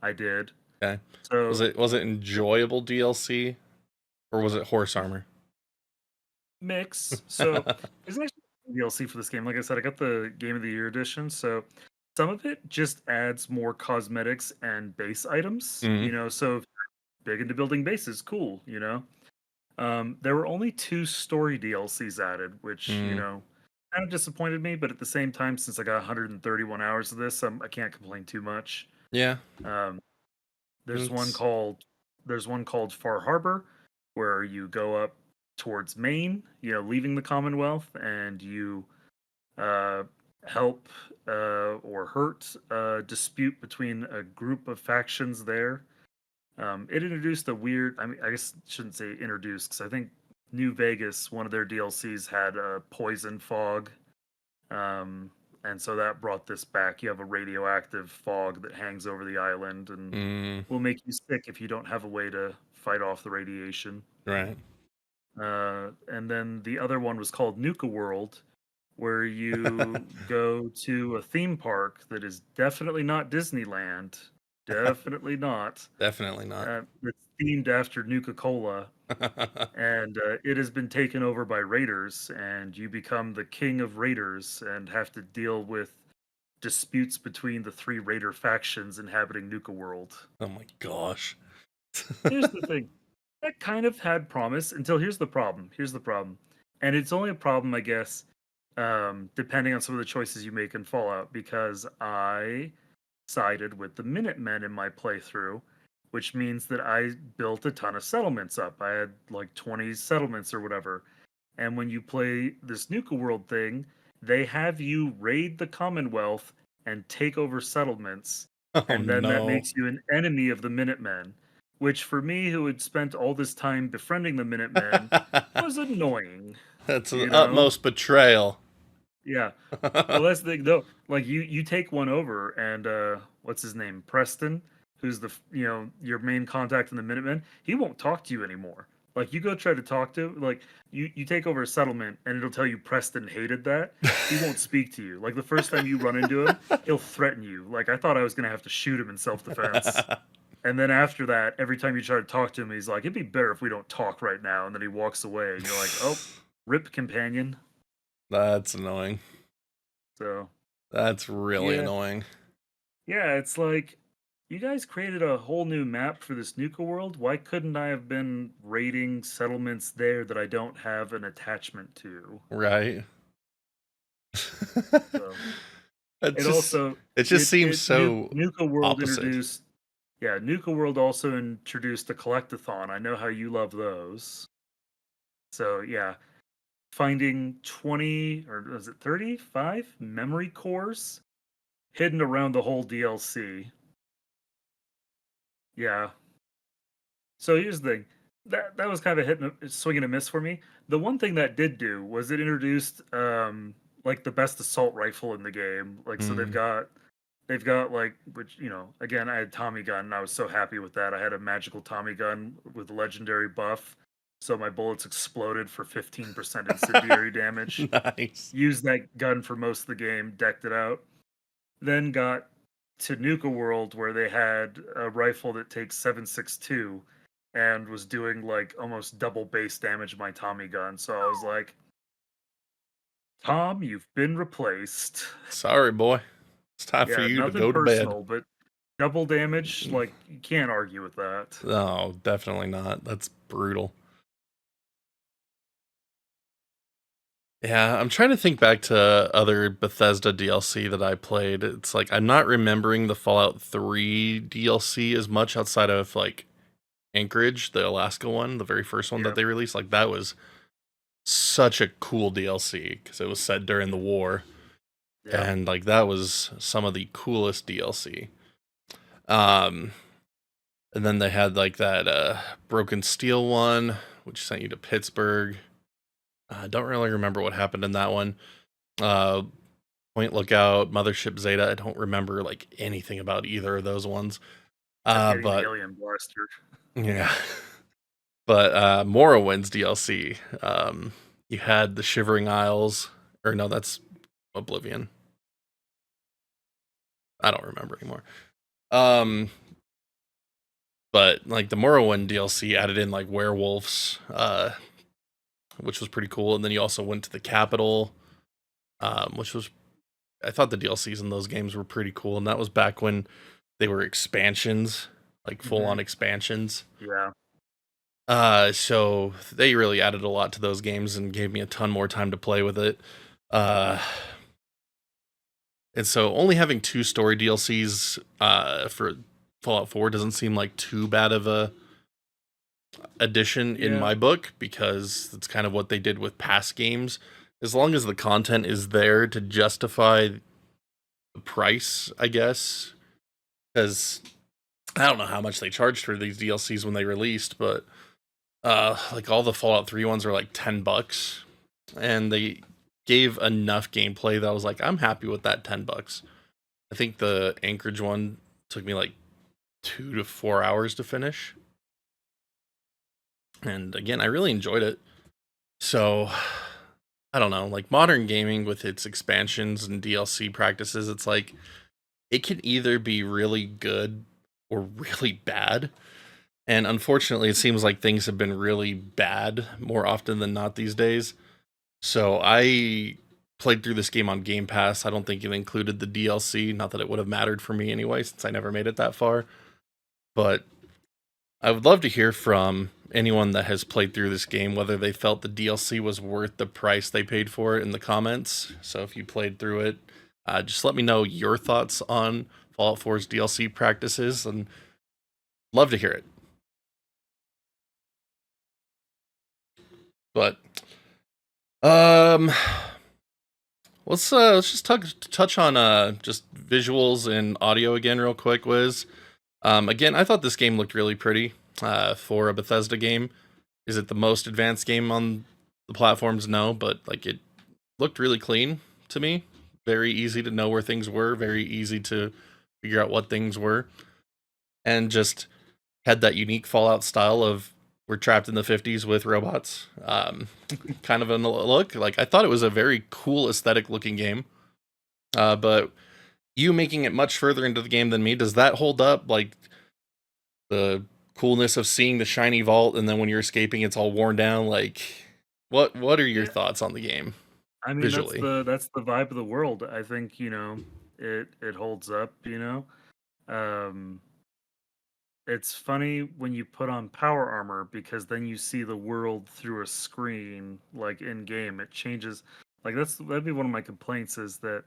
I did. Okay. So Was it enjoyable DLC, or was it horse armor? mix. So there's actually DLC for this game. Like I said, I got the Game of the Year edition. So some of it just adds more cosmetics and base items. Mhm. So if you're big into building bases, cool. There were only 2 story DLCs added, which Mm. kind of disappointed me. But at the same time, since I got 131 hours of this, I can't complain too much. Yeah. Um, there's one It's called there's one called Far Harbor, where you go up towards Maine, leaving the Commonwealth, and you uh, help or hurt a dispute between a group of factions there. It introduced a weird. I mean, I guess I shouldn't say introduced, because I think New Vegas, one of their DLCs, had a poison fog. And so that brought this back. You have a radioactive fog that hangs over the island and will make you sick if you don't have a way to fight off the radiation. right. And then the other one was called Nuka World, where you go to a theme park that is definitely not Disneyland. Definitely not. Definitely not. It's themed after Nuka Cola, and it has been taken over by raiders, and you become the king of raiders and have to deal with disputes between the 3 raider factions inhabiting Nuka World. Oh my gosh. Here's the thing. That kind of had promise until here's the problem. Here's the problem. And it's only a problem, I guess, depending on some of the choices you make in Fallout, because I sided with the Minutemen in my playthrough, which means that I built a ton of settlements up. I had like 20 settlements or whatever. And when you play this Nuka World thing, they have you raid the Commonwealth and take over settlements, Oh and then that no. makes you an enemy of the Minutemen, which for me, who had spent all this time befriending the Minutemen, was annoying. That's an You know? utmost betrayal. Yeah. Well, that's the thing. No, like you take one over, and what's his name, Preston, who's your main contact in the Minutemen. He won't talk to you anymore. Like you go try to talk to like you take over a settlement, and it'll tell you Preston hated that. He won't speak to you. Like the first time you run into him, he'll threaten you. Like I thought I was gonna have to shoot him in self defense. And then after that, every time you try to talk to him, he's like, "It'd be better if we don't talk right now." And then he walks away, and you're like, "Oh, rip, companion." That's annoying. So That's really yeah, annoying. yeah, it's like you guys created a whole new map for this Nuka world. Why couldn't I have been raiding settlements there that I don't have an attachment to? Right. So it it just also it just seems so Nuka World opposite. introduced. Yeah, Nuka World also introduced a collectathon. I know how you love those. So yeah, finding 20 or was it 35 memory cores hidden around the whole DLC. Yeah. So here's the thing. That was kind of a hit and a swing and a miss for me. The one thing that did do was it introduced like the best assault rifle in the game. Like so they've Mm. got they've got like, which again, I had Tommy gun, and I was so happy with that. I had a magical Tommy gun with legendary buff, so my bullets exploded for 15% incendiary damage. Nice. Used that gun for most of the game, decked it out. Then got to Nuka World where they had a rifle that takes 7.62 and was doing like almost double base damage my Tommy gun. So I was like, Tom, you've been replaced. Sorry, boy. It's time for Yeah, you to nothing go to bed. personal, but double damage, like you can't argue with that. No, definitely not. That's brutal. Yeah, I'm trying to think back to other Bethesda DLC that I played. It's like I'm not remembering the Fallout 3 DLC as much outside of like Anchorage, the Alaska one, the very first one that Yep. they released. Like that was such a cool DLC because it was set during the war, Yeah. and like that was some of the coolest DLC. Um, and then they had like that Broken Steel one, which sent you to Pittsburgh. I don't really remember what happened in that one. Uh, Point Lookout, Mothership Zeta. I don't remember like anything about either of those ones. Getting the But alien blaster. yeah, but Morrowind's DLC. You had the Shivering Isles, or no, that's Oblivion. I don't remember anymore. But like the Morrowind DLC added in like werewolves, which was pretty cool. And then you also went to the capital, which was, I thought the DLCs in those games were pretty cool. And that was back when they were expansions, like full on expansions. Yeah. So they really added a lot to those games and gave me a ton more time to play with it. And so only having 2 story DLCs for Fallout 4 doesn't seem like too bad of a addition in my book, because that's kind of what they did with past games. As long as the content is there to justify the price, I guess. Because I don't know how much they charged for these DLCs when they released, but like all the Fallout 3 ones are like $10, and they gave enough gameplay that I was like, I'm happy with that $10. I think the Anchorage one took me like 2 to 4 hours to finish. And again, I really enjoyed it. So, I don't know, like modern gaming with its expansions and DLC practices, it's like it can either be really good or really bad. And unfortunately, it seems like things have been really bad more often than not these days. So I played through this game on Game Pass. I don't think it included the DLC. Not that it would have mattered for me anyway, since I never made it that far. But I would love to hear from anyone that has played through this game, whether they felt the DLC was worth the price they paid for it in the comments. So if you played through it, just let me know your thoughts on Fallout 4's DLC practices, and love to hear it. But let's just touch on just visuals and audio again real quick, Wiz. Again, I thought this game looked really pretty for a Bethesda game. Is it the most advanced game on the platforms? No, but like it looked really clean to me. Very easy to know where things were, very easy to figure out what things were, and just had that unique Fallout style of we're trapped in the 50s with robots. Kind of a look. Like I thought it was a very cool aesthetic looking game. But you making it much further into the game than me, does that hold up? Like the coolness of seeing the shiny vault, and then when you're escaping it's all worn down, like what are your thoughts on the game? I mean, Visually. that's the vibe of the world. I think, it holds up, Um It's funny when you put on power armor, because then you see the world through a screen, like in game. It changes. Like that'd be one of my complaints, is that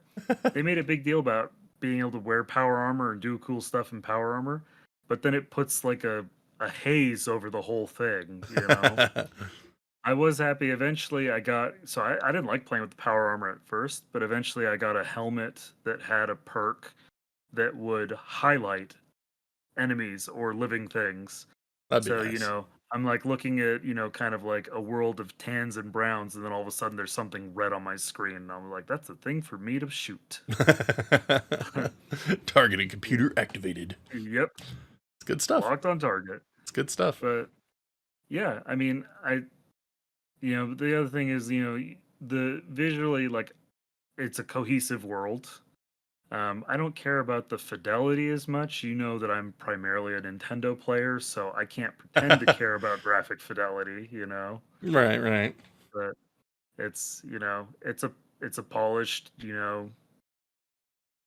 they made a big deal about being able to wear power armor and do cool stuff in power armor, but then it puts like a haze over the whole thing. I was happy eventually I didn't like playing with the power armor at first, but eventually I got a helmet that had a perk that would highlight enemies or living things. That'd be So, nice. I'm like looking at, kind of like a world of tans and browns, and then all of a sudden there's something red on my screen. And I'm like, that's a thing for me to shoot. Targeting computer activated. Yep, It's good stuff. locked on target. It's good stuff. But yeah, I mean, the other thing is, the visually, like, it's a cohesive world. I don't care about the fidelity as much. You know that I'm primarily a Nintendo player, so I can't pretend to care about graphic fidelity, Right. But it's a polished,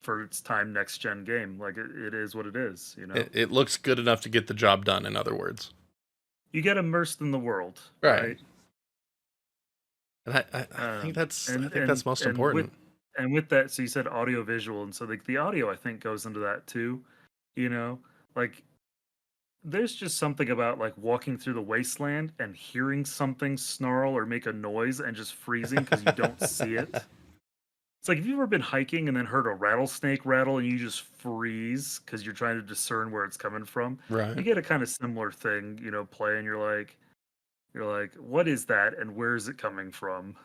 for its time next gen game. Like it is what it is, It looks good enough to get the job done, in other words. You get immersed in the world, Right. right? And I think that's most important. With that, so you said audio visual, and so the audio I think goes into that too. Like there's just something about like walking through the wasteland and hearing something snarl or make a noise and just freezing because you don't see it. It's like, have you ever been hiking and then heard a rattlesnake rattle and you just freeze because you're trying to discern where it's coming from? You Right. get a kind of similar thing, play, and you're like, what is that and where is it coming from?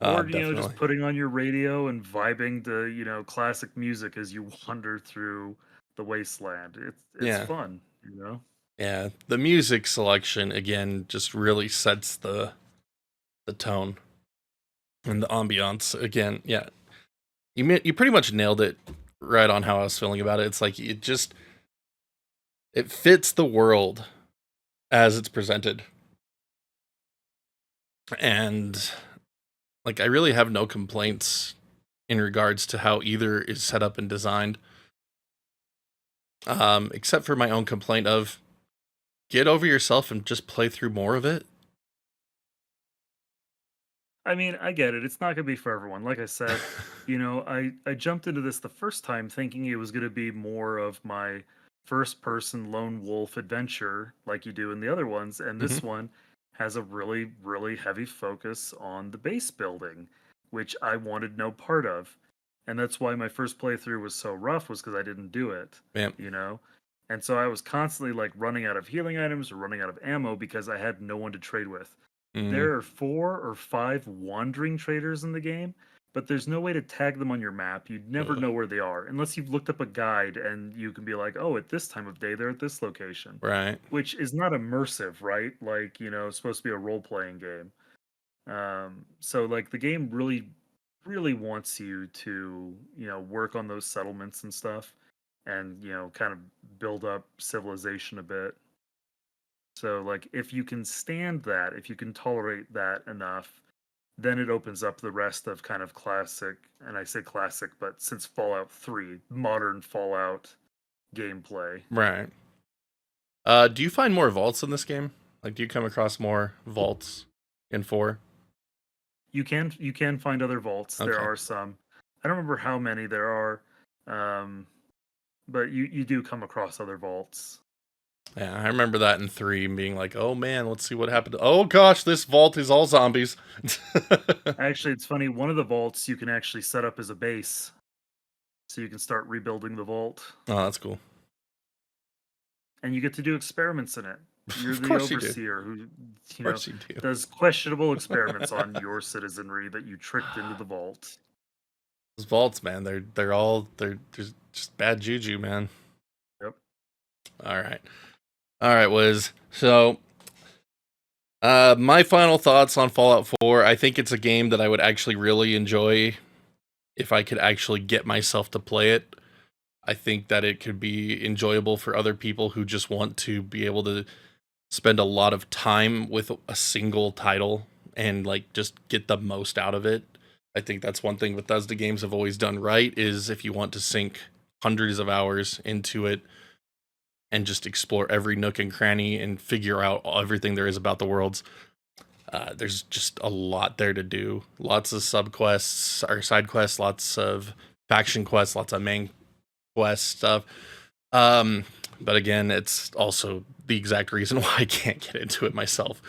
Or Definitely. just putting on your radio and vibing to classic music as you wander through the wasteland. It's fun. Yeah, the music selection again just really sets the tone and the ambiance again. Yeah, you pretty much nailed it right on how I was feeling about it. It's like it fits the world as it's presented, and like I really have no complaints in regards to how either is set up and designed. Except for my own complaint of get over yourself and just play through more of it. I mean, I get it. It's not going to be for everyone. Like I said, I jumped into this the first time thinking it was going to be more of my first person lone wolf adventure like you do in the other ones. And this one has a really, really heavy focus on the base building, which I wanted no part of. And that's why my first playthrough was so rough, was because I didn't do it. Yep. And so I was constantly like running out of healing items or running out of ammo because I had no one to trade with. There are 4 or 5 wandering traders in the game, but there's no way to tag them on your map. You'd never know where they are unless you've looked up a guide and you can be like, oh, at this time of day, they're at this location. Right. Which is not immersive, right? Like, it's supposed to be a role-playing game. So like the game really, really wants you to, work on those settlements and stuff and, kind of build up civilization a bit. So, like, if you can stand that, if you can tolerate that enough, then it opens up the rest of kind of classic, and I say classic, but since Fallout 3, modern Fallout gameplay. Right. Do you find more vaults in this game? Like, do you come across more vaults in 4? You can find other vaults. Okay. There are some. I don't remember how many there are, but you do come across other vaults. Yeah, I remember that in 3 being like, oh man, let's see what happened. Oh gosh, this vault is all zombies. Actually, it's funny. One of the vaults you can actually set up as a base. So you can start rebuilding the vault. Oh, that's cool. And you get to do experiments in it. You're the overseer who does questionable experiments on your citizenry that you tricked into the vault. Those vaults, man, they're just bad juju, man. Yep. All right, Wiz. So, my final thoughts on Fallout 4. I think it's a game that I would actually really enjoy if I could actually get myself to play it. I think that it could be enjoyable for other people who just want to be able to spend a lot of time with a single title and like just get the most out of it. I think that's one thing Bethesda games have always done right, is if you want to sink hundreds of hours into it and just explore every nook and cranny and figure out everything there is about the worlds, there's just a lot there to do. Lots of subquests or side quests, lots of faction quests, lots of main quest stuff. But again, it's also the exact reason why I can't get into it myself.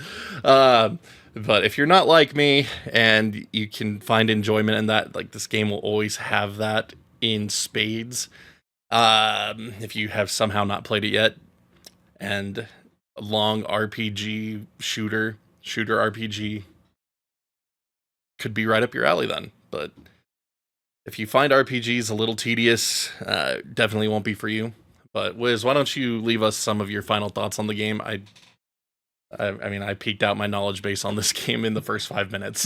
But if you're not like me and you can find enjoyment in that, like this game will always have that in spades. If you have somehow not played it yet, and a long RPG shooter RPG could be right up your alley then. But if you find RPGs a little tedious, definitely won't be for you. But Wiz, why don't you leave us some of your final thoughts on the game? I mean, I peeked out my knowledge base on this game in the first 5 minutes.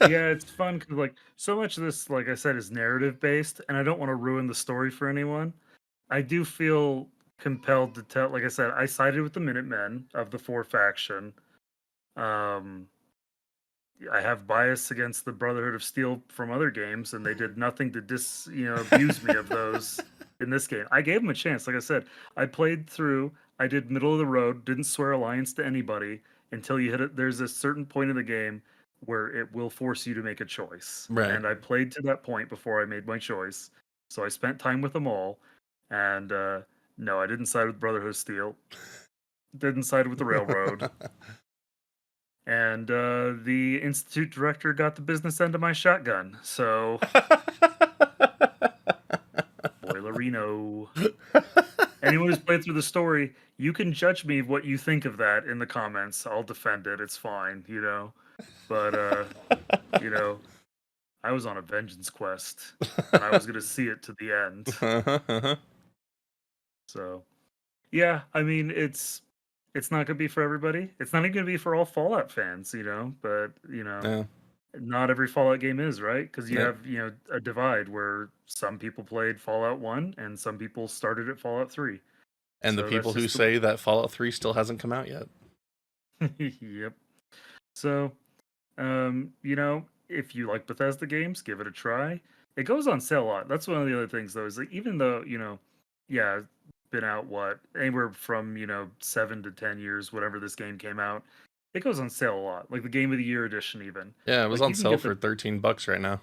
Yeah, it's fun because like so much of this, like I said, is narrative based, and I don't want to ruin the story for anyone. I do feel compelled to tell. Like I said, I sided with the Minutemen of the 4 faction. Um, I have bias against the Brotherhood of Steel from other games, and they did nothing to abuse me of those in this game. I gave them a chance. Like I said, I played through. I did middle of the road. Didn't swear alliance to anybody until you hit it. There's a certain point in the game where it will force you to make a choice, Right. and I played to that point before I made my choice. So I spent time with them all, and no, I didn't side with Brotherhood of Steel. Didn't side with the Railroad. And the institute director got the business end of my shotgun. So, Boilerino. Anyone who's played through the story, you can judge me what you think of that in the comments. I'll defend it. It's fine, But, I was on a vengeance quest, and I was going to see it to the end. So, yeah, I mean, it's not going to be for everybody. It's not even going to be for all Fallout fans, but, Yeah. not every Fallout game is, right? Because you Yeah. have, a divide where some people played Fallout 1 and some people started at Fallout 3. And the So people that's who just say that Fallout 3 still hasn't come out yet. Yep. So, if you like Bethesda games, give it a try. It goes on sale a lot. That's one of the other things, though, is like even though, yeah, it's been out anywhere from 7 to 10 years, whatever this game came out. It goes on sale a lot, like the Game of the Year edition, even. Yeah, it was Like, on you can sale get for $13 right now.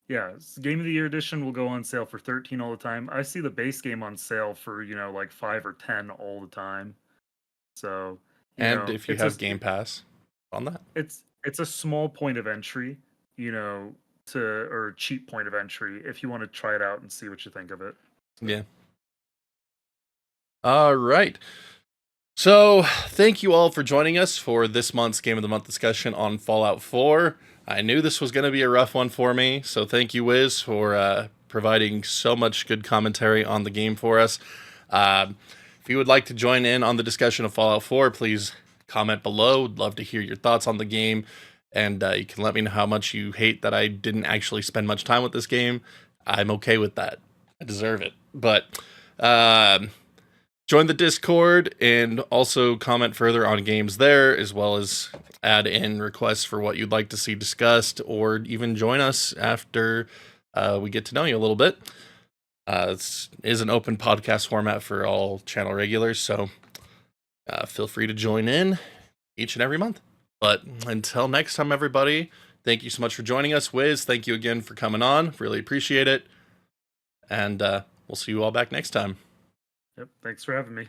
Yeah, Game of the Year edition will go on sale for 13 all the time. I see the base game on sale for, like 5 or 10 all the time. So, And if you it's have Game Pass on that. it's a small point of entry, or a cheap point of entry if you want to try it out and see what you think of it. Yeah. All right. So, thank you all for joining us for this month's Game of the Month discussion on Fallout 4. I knew this was going to be a rough one for me, so thank you, Wiz, for providing so much good commentary on the game for us. If you would like to join in on the discussion of Fallout 4, please comment below. Would love to hear your thoughts on the game, and you can let me know how much you hate that I didn't actually spend much time with this game. I'm okay with that. I deserve it. But join the Discord and also comment further on games there, as well as add in requests for what you'd like to see discussed, or even join us after we get to know you a little bit. This is an open podcast format for all channel regulars, so feel free to join in each and every month. But until next time, everybody, thank you so much for joining us. Wiz, thank you again for coming on. Really appreciate it. And we'll see you all back next time. Yep. Thanks for having me.